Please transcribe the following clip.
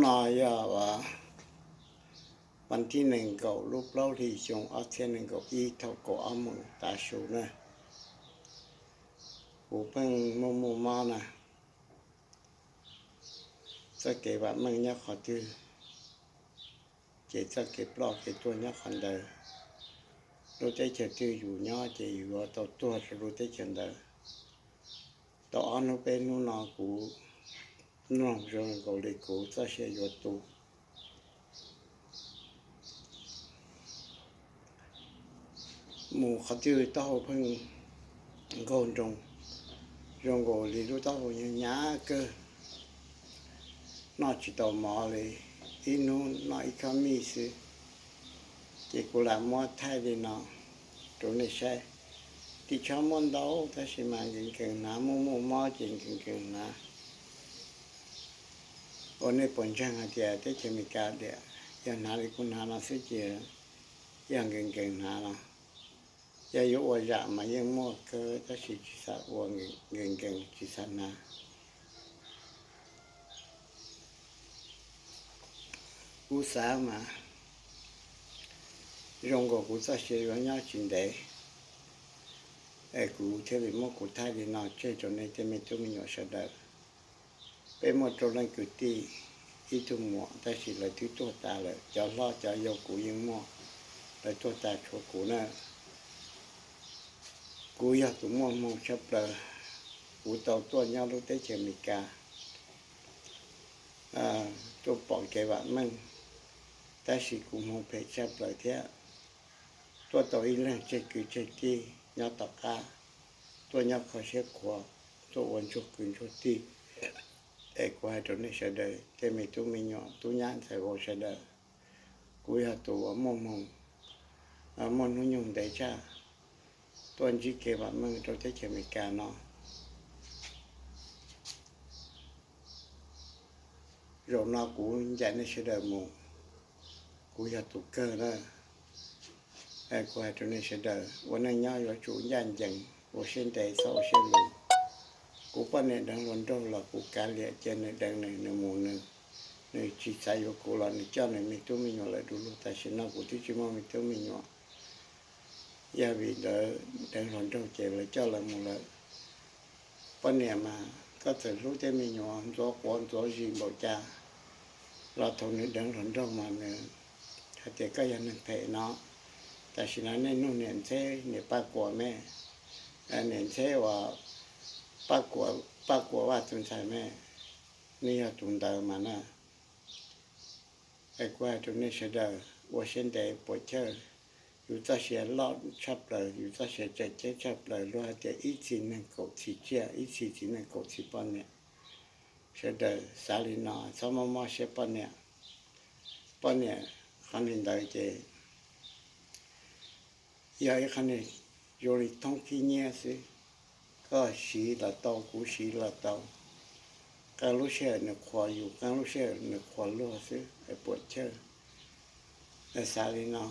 นอยว่าวันที่หนึ่งก็ลูกเล่าที่ชงเอาเทียนหนึ่งก็อีเท่าก็เอามือตาชูนะกูเพิ่งมูมานะจะเก็บแบบมึงเนี่ยขอตื้อเก็บจะเก็บรอบเก็บตัวเนี่ยคนเดียวรู้ได้เฉยตื้ออยู่เนี่ยจะอยู่ตัวรู้ได้เฉยเดียวตัวอันนู้นเป็นนู้นนอกูน้องจงก็เลยกูจะเสียอยู่ตัวหมู่เขาตื้อเต้าเพิ่งก็จงก็เลยรู้เต้าอย่างนี้ก็น่าจะต่อมาเลยอีนู้นน่าอีกคำมีสิเจ้ากูละมัวไทยเลยนะตรงนี้ใช่ที่ชาวมันดาวถ้าสิมาเก่งๆนะมูมาเก่งๆนะวันนี้ปุ่นช่างอาเจียที่จะมีการเดียอย่างนาฬิกุนานาสิเจียอย่างเก่งๆนะนะอย่าอยู่ว่าจะมายังมั่วก็ถ้าสิจิตสักว่าเก่งๆจิตสักนะกูสามารงก็กูจะเสียวันนี้จินเดกูเท่าไหร่มั่วกูไทยดีนะเจ้าจนในเต็มตัวมีอยู่เสด็จเป็นหมดตัวนั้นกูตีอีทุ่มหมวแต่สิเลยที่ตัวตาเลยจะล่อจะยกกูยังมั่วเลยตัวตาชัวกูนะกูอยากตัวมั่วมั่วชับเลยกูตัวเนี้ยรู้ได้เชื่อมีกาตัวปอกแกว่ามันแต่สิกูมั่วเพชชับเลยเท่าตัวอีเรื่องเจ็ดคือเจ็ดที่เนี้ยตอกาตัวเนี้ยเขาเช็คขวาตัววันชุกคืนชุดที่กูให้ตัวนี้เสด็จแต่ไม่ตัวมีเนาะตัวยันใส่หัวเสด็จกูอยากตัวมั่วมันนุ่งได้จ้าตัวจีเก็บว่ามึงตัวที่เชื่อมีการเนาะเราหน้ากูยันในเสด็จมูกูอยากตัวเกินนะกูให้ตัวนี้เสด็จวันนั้นย้ายว่าจูยันจังว่าเส้นใจเศร้าเส้นลงกูปั้นเนี่ยดังวันโดนหลักกูการเลี้ยเจนในดังในหมู่หนึ่งในจิตใจของกูเราในเจ้าในมีตัวมีหน่วยดูลูกแต่ฉันน่ากูที่จิมามีตัวมีหน่วยยาวิเดอดังวันโดเจเลยเจ้าละหมู่เลยปั้นเนี่ยมาก็จะรู้ได้มีหน่วยตัวก่อนตัวจีนบอกจ้าเราทนในดังวันโดมาเนี่ยถ้าเจ้าก็ยังนั่งเทเนาะแต่ฉันนั้นในนู่นเนี่ยเช่เนี่ยป้ากลัวแม่เนี่ยเช่ว่าป้ากลัวว่าตุนใช่แม่นี่ฮะตุนเดิมมานะกูให้ตุนนี่เสด็จว่าเส้นเดย์ปวดเชื่ออยู่จะเสียรอดชับเลยอยู่จะเสียใจชับเลยรู้ว่าจะอีสินั่งกดสีเจ้าอีสินั่งกดสีปนเนี่ยเสด็จสาลินาสมมติเสปนเนี่ยขันหินได้เจยายขันหินโยริท้องขี้เนี่ยสิก็สีละเตากูสีละเตาการรู้เชื่อเนี่ยขวาอยู่การรู้เชื่อเนี่ยขวาลู่สิไอ้ปวดเชื่อไอ้สาลินา